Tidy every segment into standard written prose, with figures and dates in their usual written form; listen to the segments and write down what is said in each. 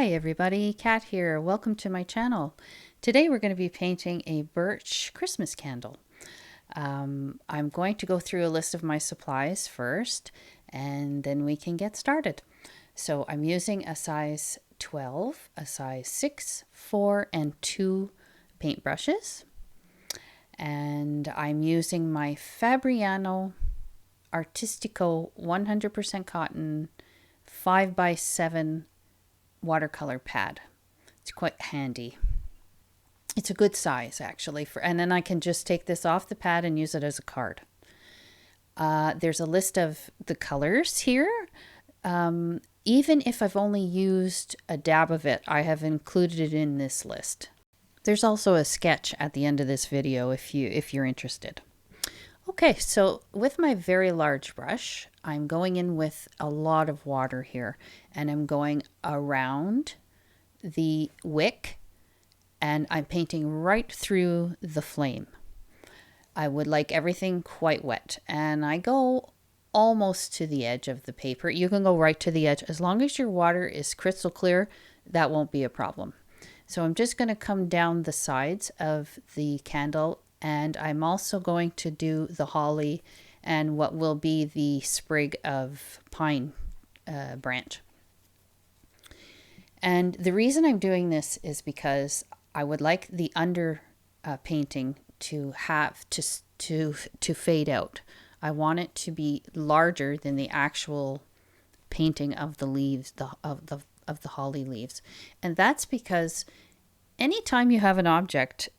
Hi everybody, Kat here. Welcome to my channel. Today we're going to be painting a birch Christmas candle. I'm going to go through a list of my supplies first and then we can get started. So I'm using a size 12, a size 6, 4, and 2 paintbrushes. And I'm using my Fabriano Artistico 100% cotton 5x7 watercolor pad. It's quite handy. It's a good size actually, and then I can just take this off the pad and use it as a card. There's a list of the colors here. Even if I've only used a dab of it, I have included it in this list. There's also a sketch at the end of this video if you're interested. Okay, so with my very large brush, I'm going in with a lot of water here, and I'm going around the wick, and I'm painting right through the flame. I would like everything quite wet, and I go almost to the edge of the paper. You can go right to the edge. As long as your water is crystal clear, that won't be a problem. So I'm just going to come down the sides of the candle, and I'm also going to do the holly and what will be the sprig of pine branch. And the reason I'm doing this is because I would like the under painting to have to fade out. I want it to be larger than the actual painting of the leaves, of the holly leaves. And that's because anytime you have an object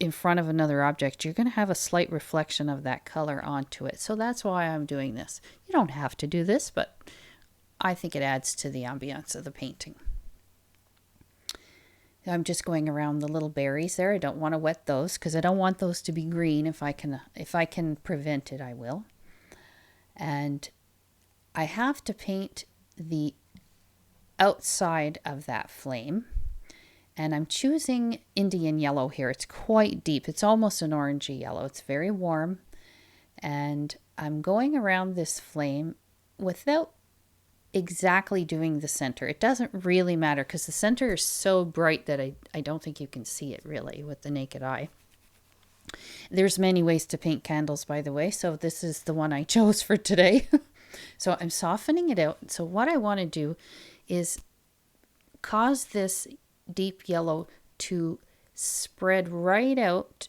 in front of another object, you're going to have a slight reflection of that color onto it. So that's why I'm doing this. You don't have to do this, but I think it adds to the ambiance of the painting. I'm just going around the little berries there. I don't want to wet those because I don't want those to be green. If I can prevent it, I will. And I have to paint the outside of that flame. And I'm choosing Indian yellow here. It's quite deep. It's almost an orangey yellow. It's very warm. And I'm going around this flame without exactly doing the center. It doesn't really matter because the center is so bright that I don't think you can see it really with the naked eye. There's many ways to paint candles, by the way, so this is the one I chose for today. So I'm softening it out. So what I want to do is cause this deep yellow to spread right out,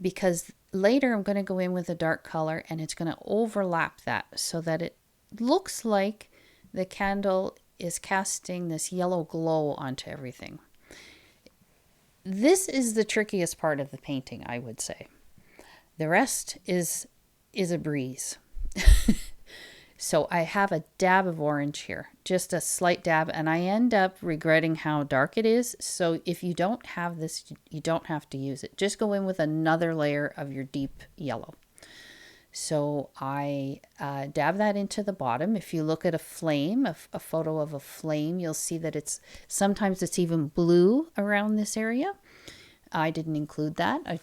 because later I'm going to go in with a dark color and it's going to overlap that so that it looks like the candle is casting this yellow glow onto everything. This is the trickiest part of the painting, I would say. The rest is a breeze. So I have a dab of orange here, just a slight dab, and I end up regretting how dark it is. So if you don't have this, you don't have to use it. Just go in with another layer of your deep yellow. So I dab that into the bottom. If you look at a flame, a photo of a flame, you'll see that sometimes it's even blue around this area. I didn't include that. I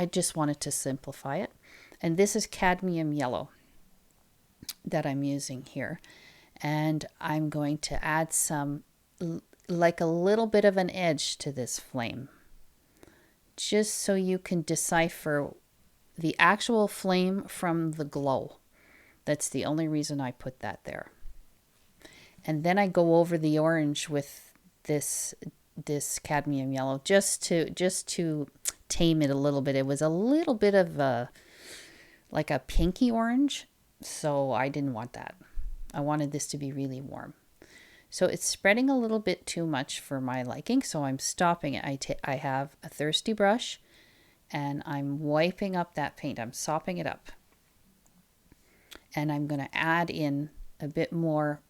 just wanted to simplify it. And this is cadmium yellow that I'm using here, and I'm going to add some, like a little bit of an edge to this flame, just so you can decipher the actual flame from the glow. That's the only reason I put that there. And then I go over the orange with this cadmium yellow just to tame it a little bit. It was a little bit of like a pinky orange, so I didn't want that. I wanted this to be really warm. So it's spreading a little bit too much for my liking, so I'm stopping it. I have a thirsty brush and I'm wiping up that paint. I'm sopping it up. And I'm going to add in a bit more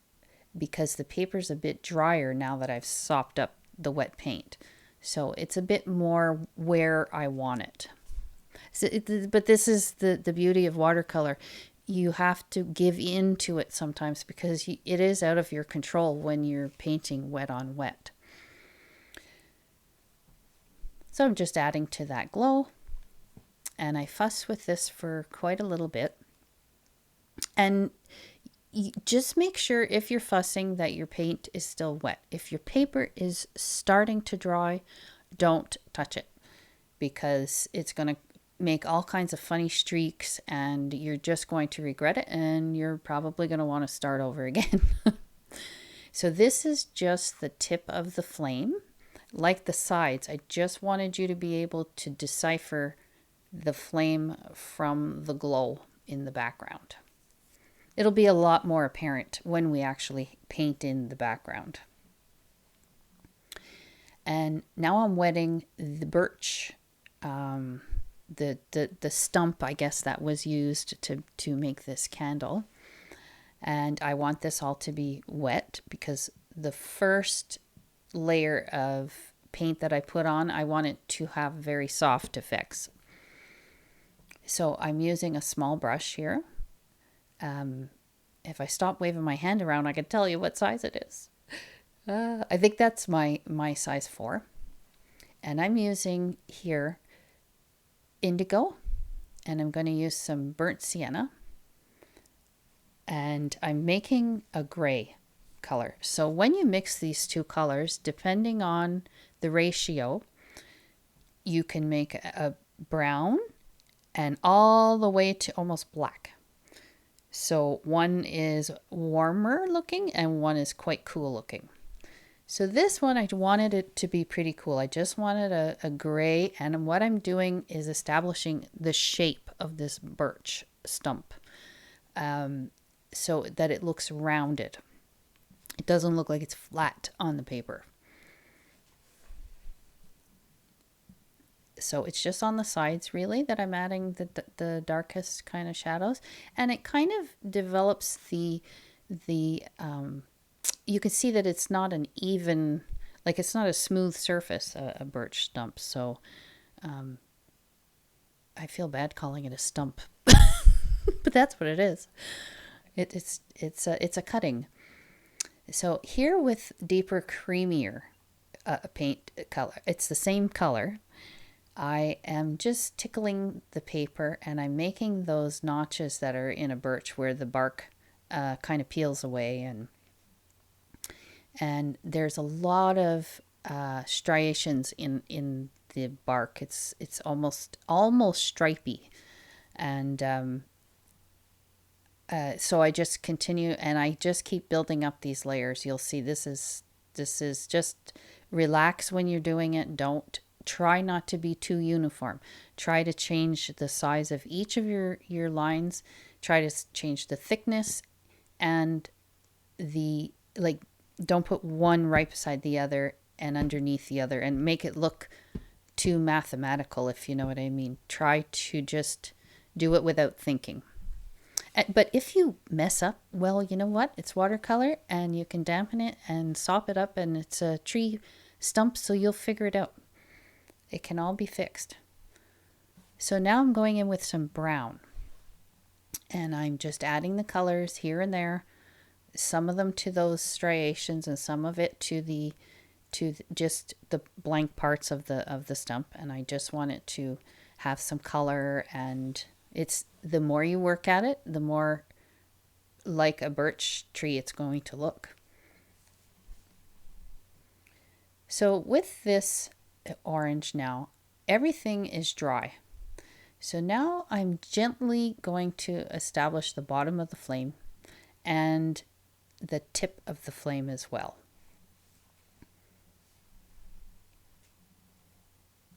because the paper's a bit drier now that I've sopped up the wet paint. So it's a bit more where I want it. So but this is the beauty of watercolor. You have to give in to it sometimes because it is out of your control when you're painting wet on wet. So I'm just adding to that glow, and I fuss with this for quite a little bit. And just make sure if you're fussing that your paint is still wet. If your paper is starting to dry, don't touch it, because it's going to make all kinds of funny streaks and you're just going to regret it, and you're probably going to want to start over again. So this is just the tip of the flame. Like the sides, I just wanted you to be able to decipher the flame from the glow in the background. It'll be a lot more apparent when we actually paint in the background. And now I'm wetting the birch, the stump, I guess, that was used to make this candle. And I want this all to be wet because the first layer of paint that I put on, I want it to have very soft effects. So I'm using a small brush here. If I stop waving my hand around, I can tell you what size it is. I think that's my size 4. And I'm using here indigo, and I'm going to use some burnt sienna. And I'm making a gray color. So when you mix these two colors, depending on the ratio, you can make a brown and all the way to almost black. So one is warmer looking and one is quite cool looking. So this one, I wanted it to be pretty cool. I just wanted a gray, and what I'm doing is establishing the shape of this birch stump. So that it looks rounded. It doesn't look like it's flat on the paper. So it's just on the sides really that I'm adding the darkest kind of shadows, and it kind of develops the you can see that it's not an even, like it's not a smooth surface, a birch stump. So I feel bad calling it a stump, but that's what it is. It's a cutting. So here with deeper, creamier paint color, it's the same color. I am just tickling the paper, and I'm making those notches that are in a birch where the bark kind of peels away, and there's a lot of striations in the bark. It's almost stripy, and so I just continue, and I just keep building up these layers. You'll see this is just relax when you're doing it. Don't try not to be too uniform. Try to change the size of each of your lines. Try to change the thickness, and the, like, don't put one right beside the other and underneath the other and make it look too mathematical, if you know what I mean. Try to just do it without thinking. But if you mess up, well, you know what? It's watercolor, and you can dampen it and sop it up, and it's a tree stump, so you'll figure it out. It can all be fixed. So now I'm going in with some brown, and I'm just adding the colors here and there, some of them to those striations and some of it to just the blank parts of the stump. And I just want it to have some color, and it's, the more you work at it, the more like a birch tree it's going to look. So with this orange now, everything is dry. So now I'm gently going to establish the bottom of the flame and the tip of the flame as well.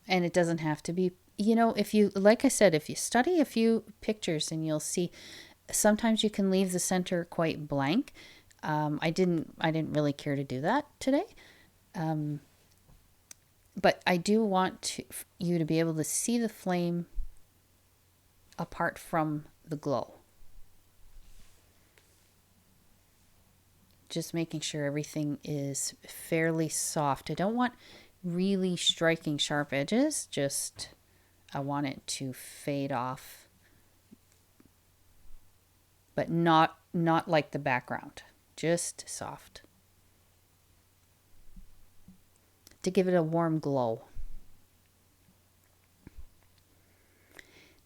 And it doesn't have to be, you know, if you, like I said, if you study a few pictures, and you'll see sometimes you can leave the center quite blank. I didn't really care to do that today. But I do want you to be able to see the flame apart from the glow. Just making sure everything is fairly soft. I don't want really striking sharp edges. Just, I want it to fade off, but not like the background. Just soft, to give it a warm glow.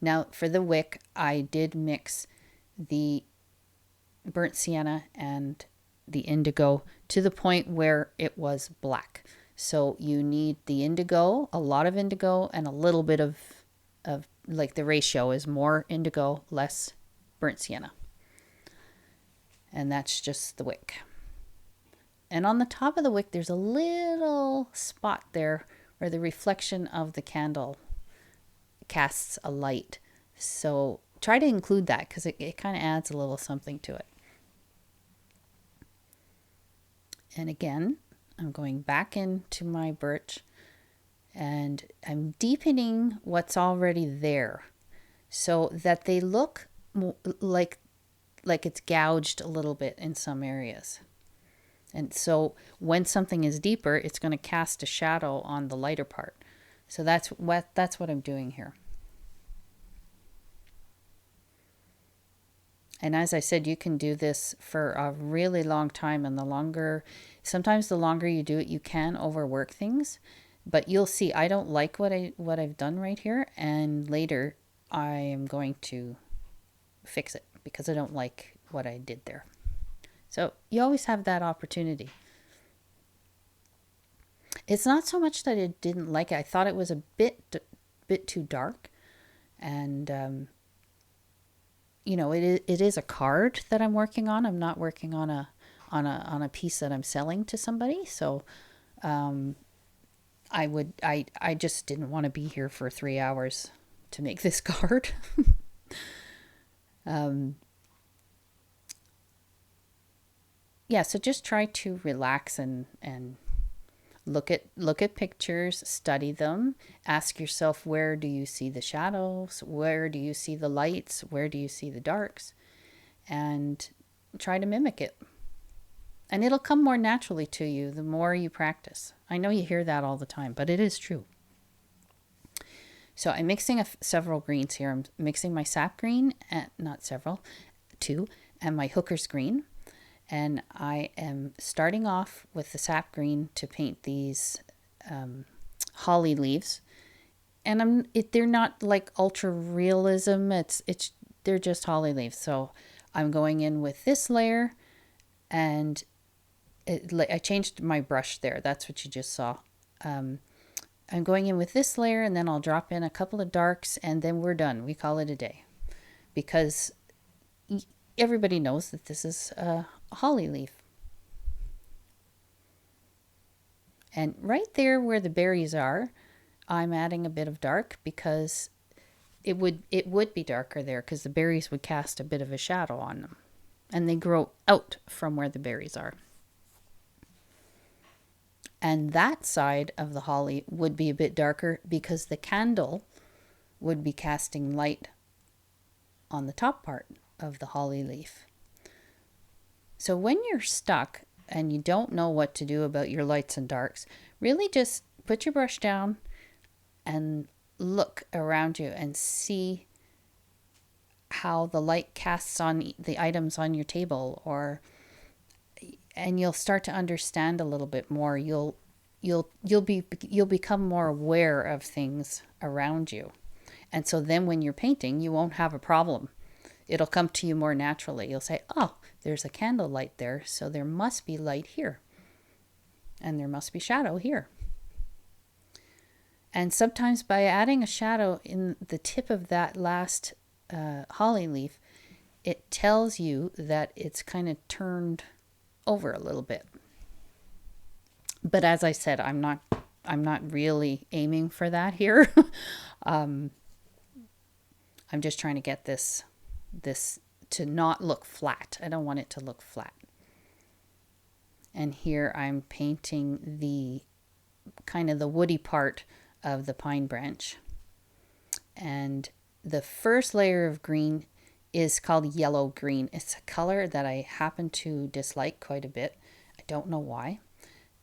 Now for the wick, I did mix the burnt sienna and the indigo to the point where it was black. So you need the indigo, a lot of indigo, and a little bit of like the ratio is more indigo, less burnt sienna. And that's just the wick. And on the top of the wick, there's a little spot there where the reflection of the candle casts a light. So try to include that because it kind of adds a little something to it. And again, I'm going back into my birch and I'm deepening what's already there so that they look like it's gouged a little bit in some areas. And so when something is deeper, it's going to cast a shadow on the lighter part. So that's what I'm doing here. And as I said, you can do this for a really long time, and sometimes the longer you do it, you can overwork things. But you'll see, I don't like what I've done right here, and later I am going to fix it because I don't like what I did there. So you always have that opportunity. It's not so much that I didn't like it. I thought it was a bit too dark, and it is a card that I'm working on. I'm not working on a piece that I'm selling to somebody. So I just didn't want to be here for 3 hours to make this card. So just try to relax and look at pictures, study them, ask yourself, where do you see the shadows? Where do you see the lights? Where do you see the darks? And try to mimic it. And it'll come more naturally to you the more you practice. I know you hear that all the time, but it is true. So I'm mixing several greens here. I'm mixing my sap green, two, and my hooker's green. And I am starting off with the sap green to paint these holly leaves. And they're not like ultra realism. They're just holly leaves. So I'm going in with this layer, and I changed my brush there. That's what you just saw. I'm going in with this layer, and then I'll drop in a couple of darks, and then we're done. We call it a day, because everybody knows that this is a holly leaf. And right there where the berries are, I'm adding a bit of dark because it would be darker there because the berries would cast a bit of a shadow on them. And they grow out from where the berries are. And that side of the holly would be a bit darker because the candle would be casting light on the top part of the holly leaf. So when you're stuck and you don't know what to do about your lights and darks, really just put your brush down and look around you and see how the light casts on the items on your table, and you'll start to understand a little bit more. You'll become more aware of things around you. And so then when you're painting, you won't have a problem. It'll come to you more naturally. You'll say, oh, there's a candle light there, so there must be light here. And there must be shadow here. And sometimes by adding a shadow in the tip of that last holly leaf, it tells you that it's kind of turned over a little bit. But as I said, I'm not really aiming for that here. I'm just trying to get this to not look flat. I don't want it to look flat. And here I'm painting the kind of the woody part of the pine branch. And the first layer of green is called yellow green. It's a color that I happen to dislike quite a bit. I don't know why.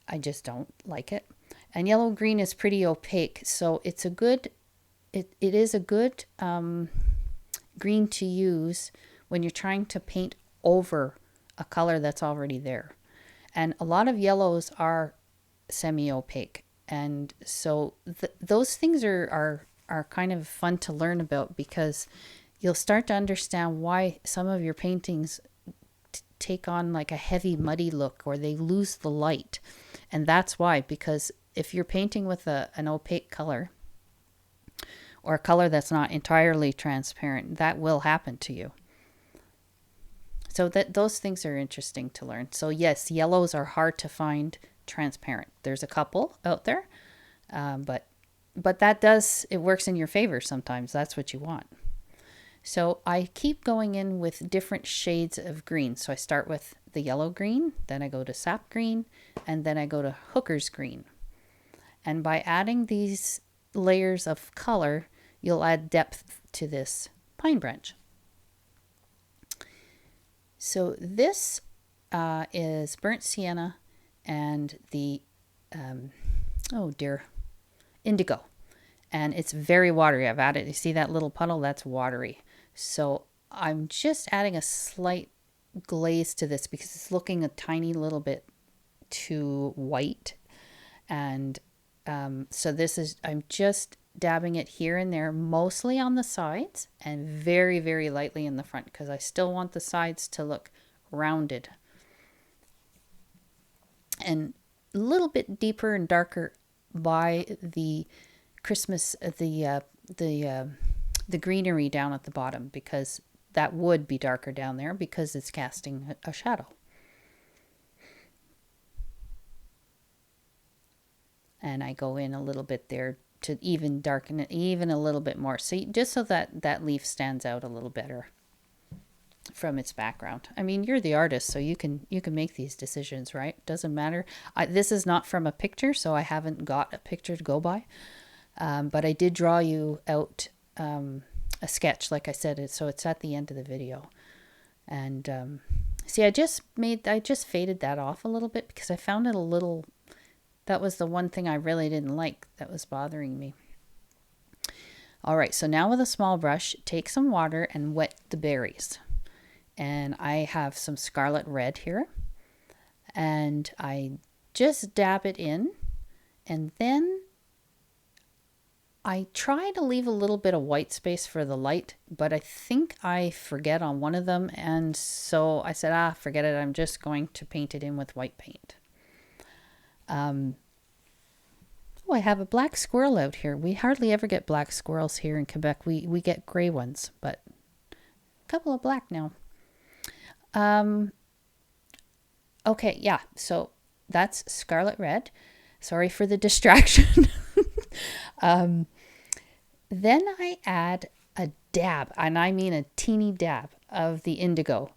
I just don't like it. And yellow green is pretty opaque, so it is a good green to use when you're trying to paint over a color that's already there. And a lot of yellows are semi-opaque. And so those things are kind of fun to learn about, because you'll start to understand why some of your paintings take on like a heavy, muddy look, or they lose the light. And that's why, because if you're painting with an opaque color, or a color that's not entirely transparent, that will happen to you. So those things are interesting to learn. So yes, yellows are hard to find transparent. There's a couple out there, but it works in your favor sometimes. That's what you want. So I keep going in with different shades of green. So I start with the yellow green, then I go to sap green, and then I go to hooker's green. And by adding these layers of color, you'll add depth to this pine branch. So this is burnt sienna and the, indigo. And it's very watery. I've added, you see that little puddle? That's watery. So I'm just adding a slight glaze to this because it's looking a tiny little bit too white. And so this is, I'm just dabbing it here and there, mostly on the sides and very, very lightly in the front because I still want the sides to look rounded. And a little bit deeper and darker by the Christmas, the greenery down at the bottom, because that would be darker down there because it's casting a shadow. And I go in a little bit there to even darken it even a little bit more. So just so that leaf stands out a little better from its background. I mean, you're the artist, so you can make these decisions, right? Doesn't matter. This is not from a picture, so I haven't got a picture to go by. But I did draw you out a sketch, like I said, so it's at the end of the video. And see, I just faded that off a little bit because I found it a little. That was the one thing I really didn't like that was bothering me. All right, so now with a small brush, take some water and wet the berries. And I have some scarlet red here. And I just dab it in. And then I try to leave a little bit of white space for the light, but I think I forget on one of them. And so I said, forget it. I'm just going to paint it in with white paint. I have a black squirrel out here. We hardly ever get black squirrels here in Quebec. We get gray ones, but a couple of black now. Okay, yeah, so that's scarlet red. Sorry for the distraction. Then I add a dab, and I mean a teeny dab of the indigo,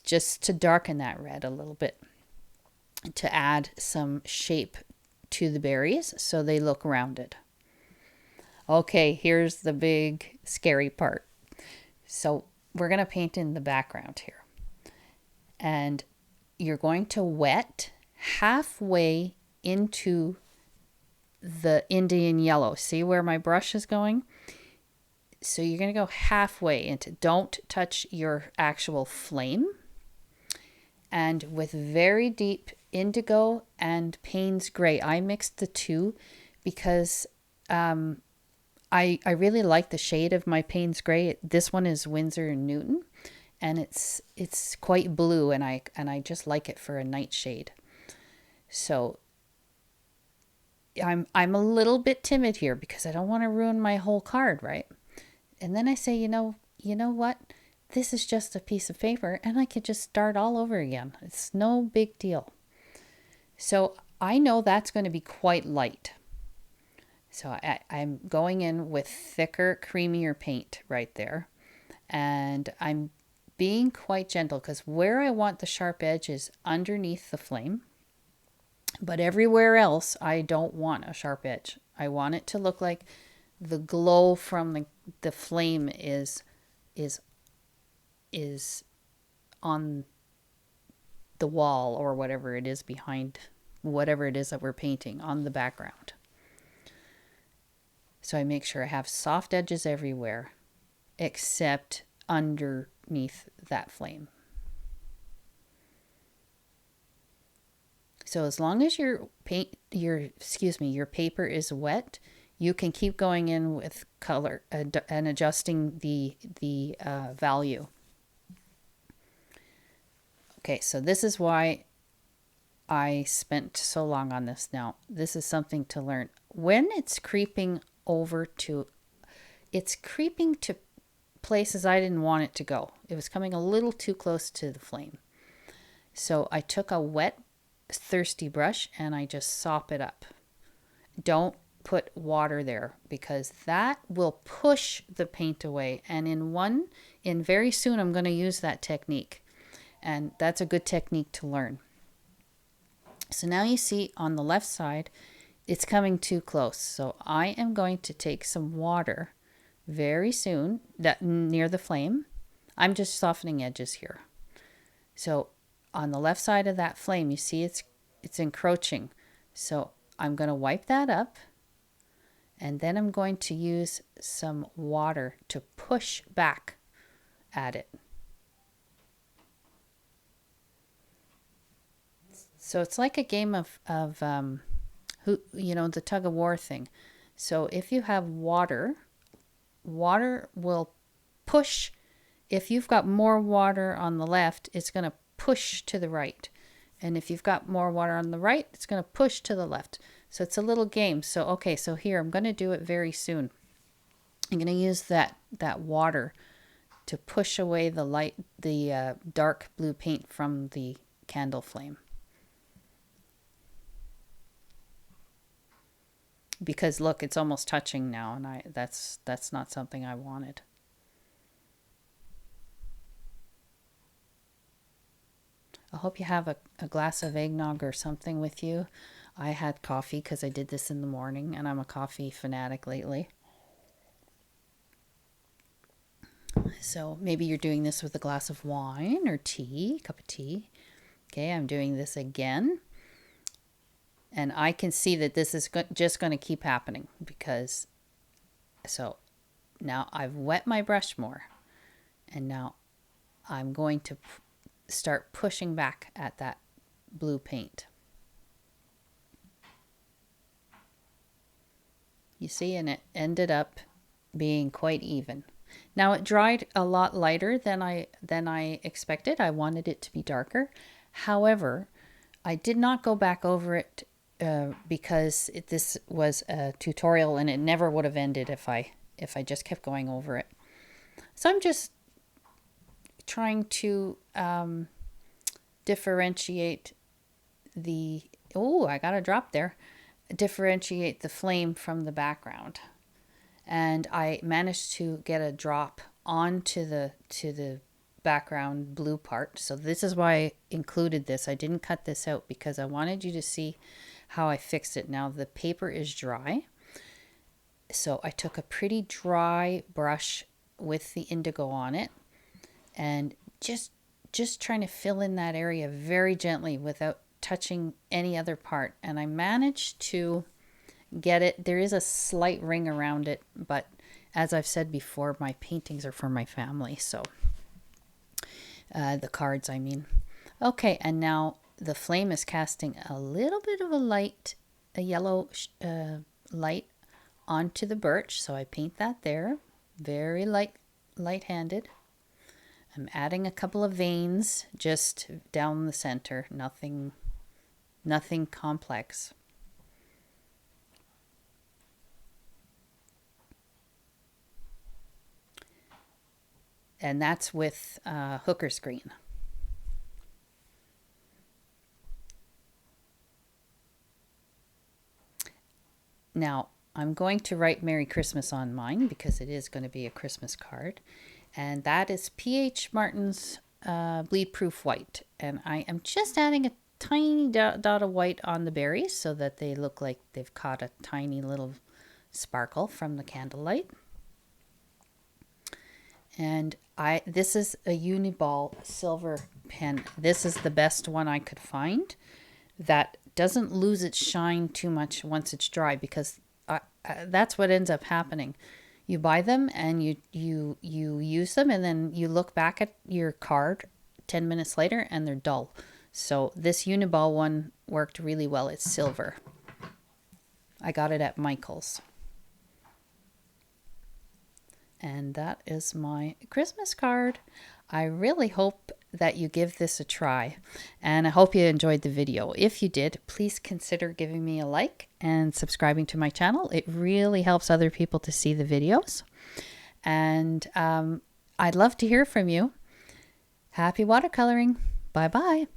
just to darken that red a little bit, to add some shape to the berries so they look rounded. Okay, here's the big scary part. So we're going to paint in the background here. And you're going to wet halfway into the Indian yellow. See where my brush is going? So you're going to go halfway into, don't touch your actual flame. And with very deep indigo and Payne's gray, I mixed the two because I really like the shade of my Payne's gray. This one is Winsor and Newton, and it's quite blue, and I just like it for a nightshade. So I'm a little bit timid here because I don't want to ruin my whole card, right? And then I say, you know what? This is just a piece of paper and I could just start all over again. It's no big deal. So I know that's going to be quite light. So I'm going in with thicker, creamier paint right there. And I'm being quite gentle because where I want the sharp edge is underneath the flame. But everywhere else, I don't want a sharp edge. I want it to look like the glow from the flame is on the wall or whatever it is behind, whatever it is that we're painting on the background. So I make sure I have soft edges everywhere except underneath that flame. So as long as your paper is wet, you can keep going in with color and adjusting the value. Okay, so this is why I spent so long on this. Now, this is something to learn. When it's creeping over to, it's creeping to places I didn't want it to go. It was coming a little too close to the flame. So I took a wet, thirsty brush and I just sop it up. Don't put water there because that will push the paint away. And in very soon, I'm going to use that technique. And that's a good technique to learn. So now you see on the left side, it's coming too close. So I am going to take some water very soon that near the flame. I'm just softening edges here. So on the left side of that flame, you see it's encroaching. So I'm going to wipe that up. And then I'm going to use some water to push back at it. So it's like a game of the tug of war thing. So if you have water will push. If you've got more water on the left, it's going to push to the right. And if you've got more water on the right, it's going to push to the left. So it's a little game. So, okay, so here, I'm going to do it very soon. I'm going to use that water to push away the dark blue paint from the candle flame. Because look, it's almost touching now, and that's not something I wanted. I hope you have a glass of eggnog or something with you. I had coffee because I did this in the morning, and I'm a coffee fanatic lately. So maybe you're doing this with a glass of wine or tea, cup of tea. Okay, I'm doing this again. And I can see that this is just going to keep happening because, so now I've wet my brush more. And now I'm going to start pushing back at that blue paint. You see, and it ended up being quite even. Now it dried a lot lighter than I expected. I wanted it to be darker. However, I did not go back over it because this was a tutorial and it never would have ended if I just kept going over it. So I'm just trying to differentiate the, I got a drop there, differentiate the flame from the background. And I managed to get a drop onto the background blue part. So this is why I included this. I didn't cut this out because I wanted you to see how I fixed it. Now the paper is dry. So I took a pretty dry brush with the indigo on it and just trying to fill in that area very gently without touching any other part. And I managed to get it. There is a slight ring around it, but as I've said before, my paintings are for my family. So the cards, I mean. Okay, and now the flame is casting a little bit of a yellow light onto the birch. So I paint that there, very light-handed. I'm adding a couple of veins just down the center, nothing complex. And that's with hooker's green. Now, I'm going to write Merry Christmas on mine because it is going to be a Christmas card. And that is P.H. Martin's Bleed Proof White. And I am just adding a tiny dot of white on the berries so that they look like they've caught a tiny little sparkle from the candlelight. And this is a Uniball silver pen. This is the best one I could find that doesn't lose its shine too much once it's dry, because that's what ends up happening. You buy them and you use them, and then you look back at your card 10 minutes later and they're dull. So this Uniball one worked really well. It's silver. I got it at Michael's. And that is my Christmas card. I really hope that you give this a try, and I hope you enjoyed the video. If you did, please consider giving me a like and subscribing to my channel. It really helps other people to see the videos, and I'd love to hear from you. Happy watercoloring. Bye bye.